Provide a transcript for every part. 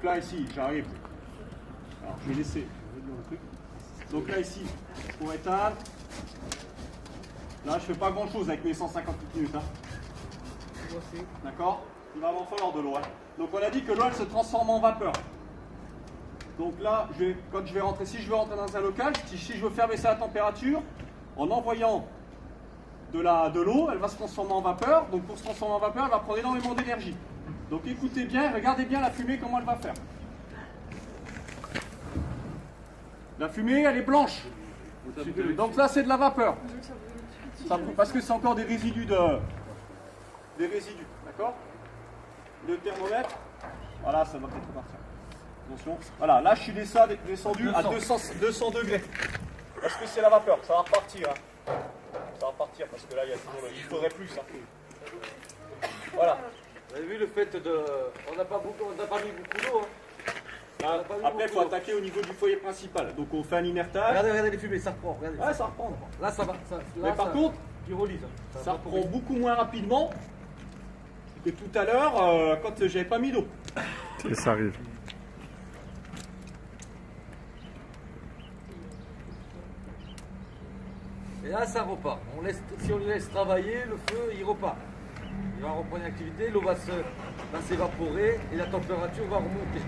Donc là, ici, j'arrive. Alors, je vais laisser. Donc là, ici, pour éteindre. Là, je fais pas grand chose avec mes 150 minutes. Hein. D'accord? Il va m'en falloir de l'eau. Hein. Donc on a dit que l'eau, elle se transforme en vapeur. Donc là, quand je vais rentrer, si je veux rentrer dans un local, si je veux faire baisser la température, en envoyant de l'eau, elle va se transformer en vapeur. Donc pour se transformer en vapeur, elle va prendre énormément d'énergie. Donc écoutez bien, regardez bien la fumée, comment elle va faire. La fumée, elle est blanche. Donc là, c'est de la vapeur. Parce que c'est encore des résidus d'accord? Le thermomètre, voilà, ça va peut-être partir. Attention. Voilà, là, je suis descendu à 200 degrés. Parce que c'est la vapeur, ça va repartir. Hein. Ça va repartir parce que là, il faudrait plus. Hein. Voilà. Vous avez vu le fait de... On n'a pas mis beaucoup d'eau. Hein. Après, il faut attaquer au niveau du foyer principal. Donc, on fait un inertage. Regardez les fumées, ça reprend. Regardez. Ouais, ça reprend. Là, ça va. Mais par contre, pyrolyse. Ça reprend beaucoup moins rapidement que tout à l'heure quand j'avais pas mis d'eau. Et ça arrive. Et là, ça repart. Si on le laisse travailler, le feu, il repart. Il va reprendre l'activité, l'eau va s'évaporer et la température va remonter.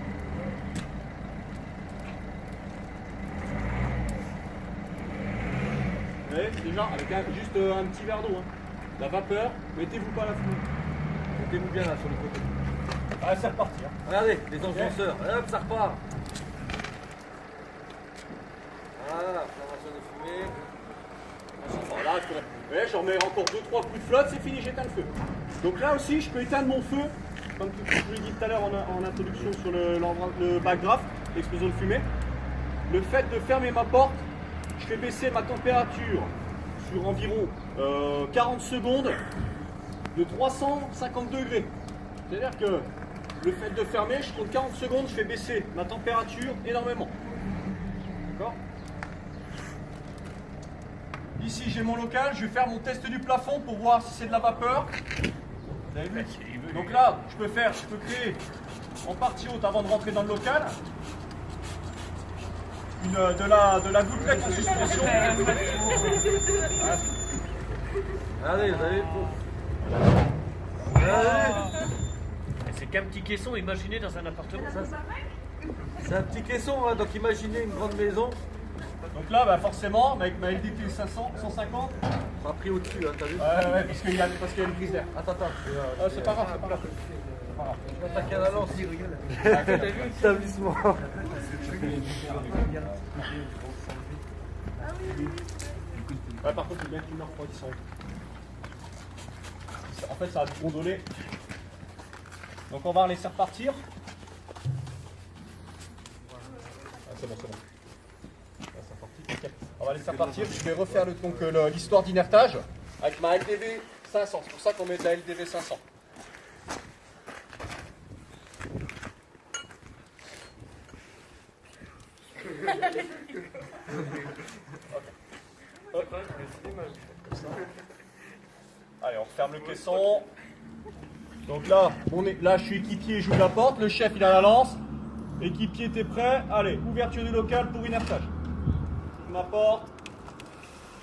Vous voyez, déjà, avec juste un petit verre d'eau. Hein. La vapeur, mettez-vous pas la fumée. Mettez-vous bien là sur le côté. Ah, c'est reparti. Hein. Regardez, les enfonceurs. Hop, ça repart. Voilà, formation de fumée. Voilà, vous voyez, j'en mets encore 2-3 coups de flotte, c'est fini, j'éteins le feu. Donc là aussi, je peux éteindre mon feu, comme je vous l'ai dit tout à l'heure en introduction sur le backdraft, l'explosion de fumée. Le fait de fermer ma porte, je fais baisser ma température sur environ 40 secondes de 350 degrés. C'est-à-dire que le fait de fermer, je compte 40 secondes, je fais baisser ma température énormément. D'accord ? Ici, j'ai mon local, je vais faire mon test du plafond pour voir si c'est de la vapeur. Vous avez vu ? Donc là, je peux créer en partie haute avant de rentrer dans le local. De la gouttelette en suspension. Allez, vous avez C'est qu'un petit caisson, imaginez dans un appartement. C'est un petit caisson, hein, donc imaginez une grande maison. Donc là, bah forcément, avec ma LDP 500, 150. Ça a pris au-dessus, hein, t'as vu? Ouais, parce qu'il y a une prise d'air. Attends. C'est pas grave, c'est pas grave. Je vais attaquer à la lance. T'as vu Établissement. Ouais, par contre, il y a bien qu'ils meurent quand ils sont. En fait, ça va gondoler. Donc, on va laisser repartir. Ah, c'est bon. Là, c'est reparti. Okay. On va laisser repartir. Je vais refaire l'histoire d'inertage avec ma LDV 500. C'est pour ça qu'on met de la LDV 500. Allez, on referme le caisson. Donc là, là, je suis équipier, j'ouvre la porte. Le chef, il a la lance. Équipier, t'es prêt? Allez, ouverture du local pour inertage. J'ouvre ma porte.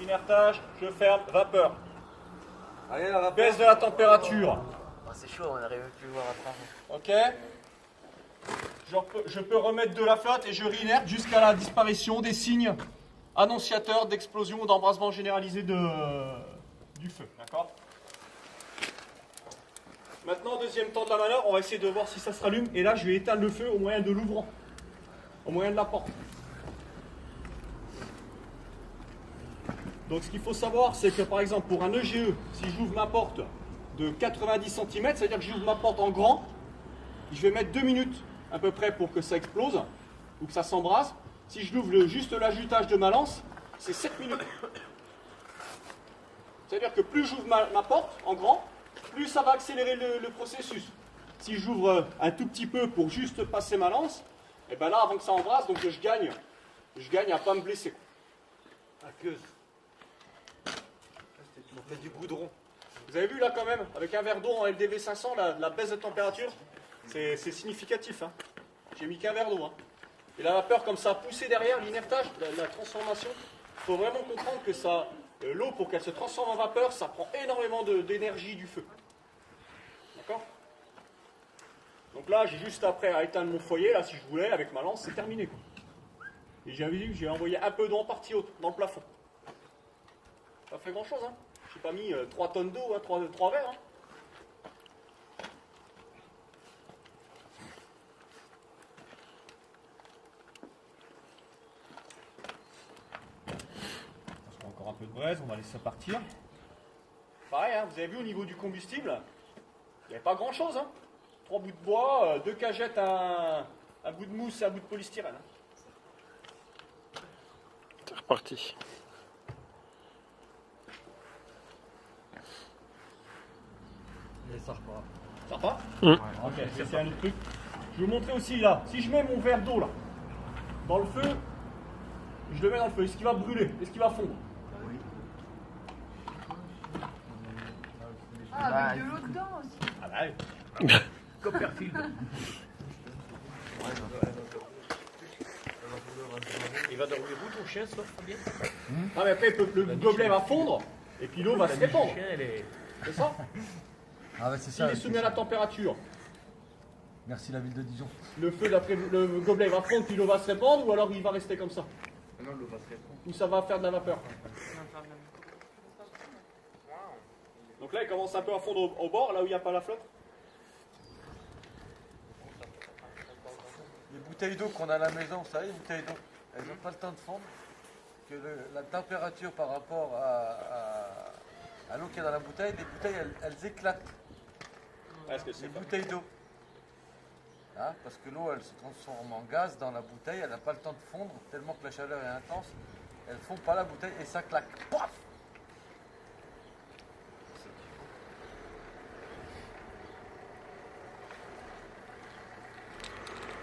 Inertage, je ferme. Vapeur. Allez, la vapeur. Baisse de la température. Oh, c'est chaud, on n'arrive plus à voir après. Ok. Je peux remettre de la flotte et je réinerte jusqu'à la disparition des signes annonciateurs d'explosion ou d'embrasement généralisé du feu. D'accord? Maintenant, deuxième temps de la manœuvre, on va essayer de voir si ça se rallume. Et là, je vais éteindre le feu au moyen de l'ouvrant, au moyen de la porte. Donc, ce qu'il faut savoir, c'est que par exemple, pour un EGE, si j'ouvre ma porte de 90 cm, c'est-à-dire que j'ouvre ma porte en grand, je vais mettre 2 minutes à peu près pour que ça explose ou que ça s'embrase. Si je l'ouvre juste l'ajutage de ma lance, c'est 7 minutes. C'est-à-dire que plus j'ouvre ma porte en grand, plus ça va accélérer le processus. Si j'ouvre un tout petit peu pour juste passer ma lance, et bien là, avant que ça embrase, donc je gagne à ne pas me blesser. Aqueuse. On fait du goudron. Vous avez vu là quand même, avec un verre d'eau en LDV 500, la baisse de température, c'est significatif. Hein. J'ai mis qu'un verre d'eau. Hein. Et la vapeur, comme ça a poussé derrière, l'inertage, la transformation, il faut vraiment comprendre que ça, l'eau, pour qu'elle se transforme en vapeur, ça prend énormément d'énergie du feu. D'accord? Donc là, j'ai juste après à éteindre mon foyer, là, si je voulais, avec ma lance, c'est terminé. Quoi. Et j'ai envoyé un peu d'eau en partie haute, dans le plafond. Ça fait grand chose, hein. J'ai pas mis 3 tonnes d'eau, hein, 3 verres. Hein. On a encore un peu de braise, on va laisser ça partir. Pareil, hein, vous avez vu au niveau du combustible, il n'y avait pas grand chose. Hein. 3 bouts de bois, 2 cagettes, un bout de mousse et un bout de polystyrène. Hein. C'est reparti. Et ça repart. Ça repart? Mm. Ok, c'est un autre truc. Je vais vous montrer aussi là, si je mets mon verre d'eau là, dans le feu, je le mets dans le feu, est-ce qu'il va brûler? Est-ce qu'il va fondre? Ah, avec de l'eau dedans aussi. Ah bah oui. Copperfield. Il va dormir où ton chien, ça, Fabien? Ah mais après le gobelet va fondre, et puis l'eau va se répandre. Le chien, elle est... C'est ça? Ah ouais, c'est S'il ça. est soumis à la température, Merci la ville de Dijon. le feu d'après le gobelet va fondre, puis l'eau va se répandre, ou alors il va rester comme ça? Non, l'eau va se répandre. Ou ça va faire de la vapeur? Donc là il commence un peu à fondre au bord, là où il n'y a pas la flotte. Les bouteilles d'eau qu'on a à la maison, vous savez, les bouteilles d'eau, elles n'ont pas le temps de fondre. Que la température par rapport à l'eau qu'il y a dans la bouteille, les bouteilles elles éclatent. Est-ce que Les c'est pas? bouteilles d'eau. Hein, parce que l'eau elle se transforme en gaz dans la bouteille, elle n'a pas le temps de fondre, tellement que la chaleur est intense. Elle ne fond pas la bouteille et ça claque. Paf!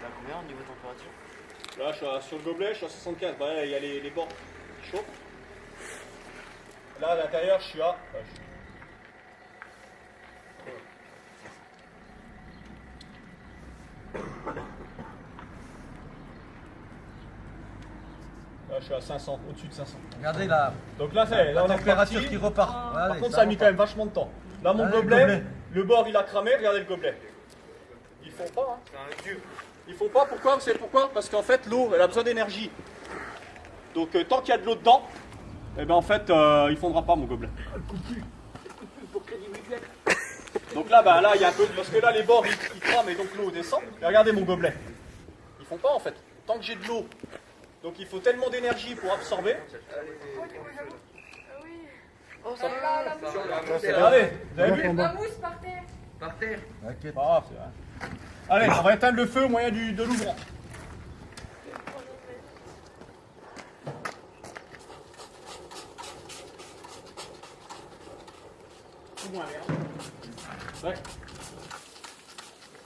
T'as combien au niveau de température? Là, sur le gobelet, je suis à 75. Bah, là, il y a les bords qui chauffent. Là, à l'intérieur, je suis à... Là, je suis à 500, au-dessus de 500. Regardez là, Donc là, la on est température reparti. qui repart. Par Regardez, contre, ça a mis quand même vachement de temps. Là, mon Regardez le gobelet, gobelet. le bord, il a cramé. Regardez le gobelet. Ils font pas, hein. C'est un dieu. Ils font pas, pourquoi? Vous savez pourquoi? Parce qu'en fait, l'eau, elle a besoin d'énergie. Donc, tant qu'il y a de l'eau dedans, eh ben, en fait, il fondra pas, mon gobelet. Donc là, bah, là, il y a un peu, parce que là, les bords, ils crament et donc l'eau descend. Et regardez mon gobelet. Ils font pas, en fait. Tant que j'ai de l'eau, donc il faut tellement d'énergie pour absorber. Oh, ça va, la mousse. Regardez, vous avez vu? La mousse par terre. Par terre. T'inquiète. Pas grave, c'est vrai. Allez, on va éteindre le feu au moyen de l'ouvrant. Ouais.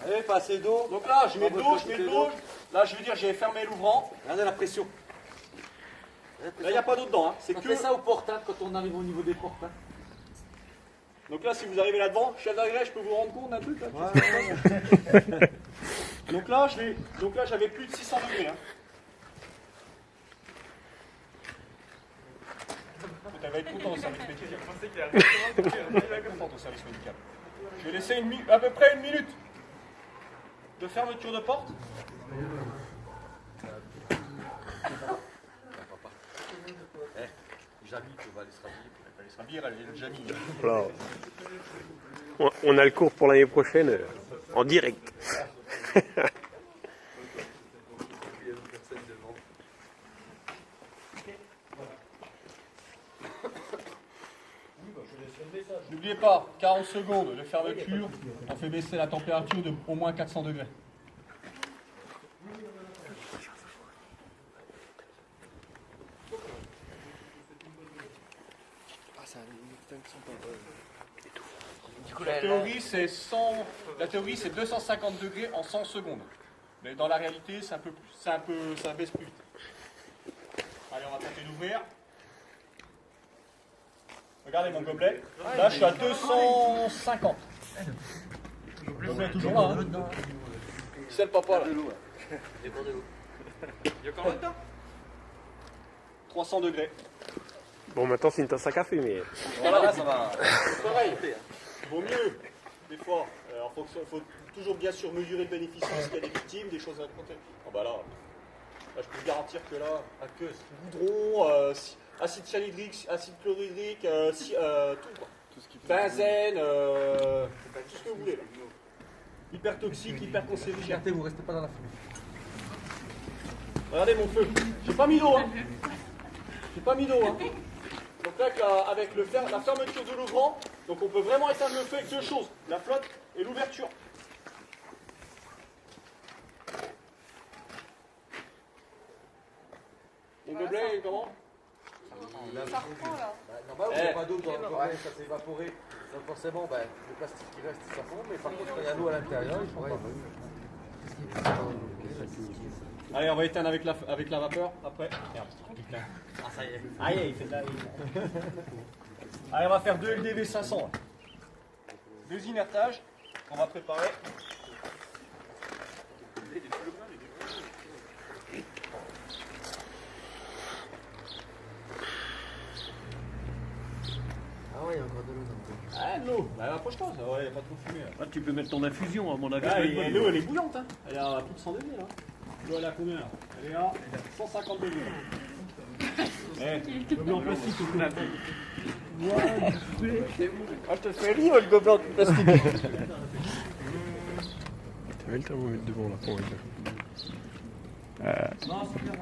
Allez, pas assez d'eau. Donc là, je mets de l'eau, je mets de l'eau. Là, je veux dire, j'ai fermé l'ouvrant. Regardez la pression. Là, il n'y a pas d'eau dedans. Hein. C'est On que. fait ça aux portes, hein, quand on arrive au niveau des portes. Hein. Donc là, si vous arrivez là-devant, chef d'agréage, je peux vous rendre compte d'un truc là. Donc là, j'avais plus de 600 degrés. Hein. Elle va être content au service médical. Je pensais qu'il allait être content au service médical. Je vais laisser à peu près 1 minute de fermeture de porte. Jamy, tu vas aller se rhabiller. Elle sera bien, elle est déjà mise. Alors, on a le cours pour l'année prochaine en direct. N'oubliez pas, 40 secondes de fermeture, on fait baisser la température de au moins 400 degrés. Du coup, La théorie, c'est 250 degrés en 100 secondes. Mais dans la réalité, ça baisse plus vite. Allez, on va tenter d'ouvrir. Regardez mon gobelet. Là, je suis à 250. Le gobelet est toujours là. Hein. C'est le papa là. Débordez-vous. Il y a encore là-dedans 300 degrés. Bon, maintenant, c'est une tasse à café, mais. Voilà, ça va. Pareil, vaut mieux, des fois, en fonction, il faut toujours bien sûr mesurer le bénéfice, s'il y a des victimes, des choses à compter. Ah bah là, je peux vous garantir que là, à que goudron, acide cyanhydrique, acide chlorhydrique, tout quoi. Benzène, tout ce que vous voulez là. Hyper toxique, hyper cancérigène. Regardez, vous restez pas dans la fumée. Regardez mon feu, j'ai pas mis d'eau, hein. J'ai pas mis d'eau, hein. Donc là, avec la fermeture de l'ouvrant, donc on peut vraiment éteindre le feu avec deux choses, la flotte et l'ouverture. Mon gobelet, comment? Ça reprend là. Normalement, il n'y a pas d'eau dans le gobelet, ça s'est évaporé. Donc forcément, le plastique qui reste, ça fond. Mais par contre, quand il y a l'eau à l'intérieur, il faut pas. Allez, on va éteindre avec la vapeur après. Merde, putain. Ah, ça y est. Aïe, il fait de la. Allez, on va faire 2 LDV 500. 2 inertages qu'on va préparer. Ah ouais, il y a encore de l'eau dans le gobelet. Ah, de l'eau. Bah, approche-toi, ça va, il n'y a pas trop de fumée. Là. Ah, tu peux mettre ton infusion, à mon avis. Ah, l'eau, elle est bouillante, hein. Elle est à plus de 100 degrés, là. L'eau, elle est à combien, là? Elle est à 150 degrés. Eh, gobelet en plastique, au coup. Ah, je te fais rire, le gobelet en plastique. T'avais le thermomètre devant là pour Non, c'est bien.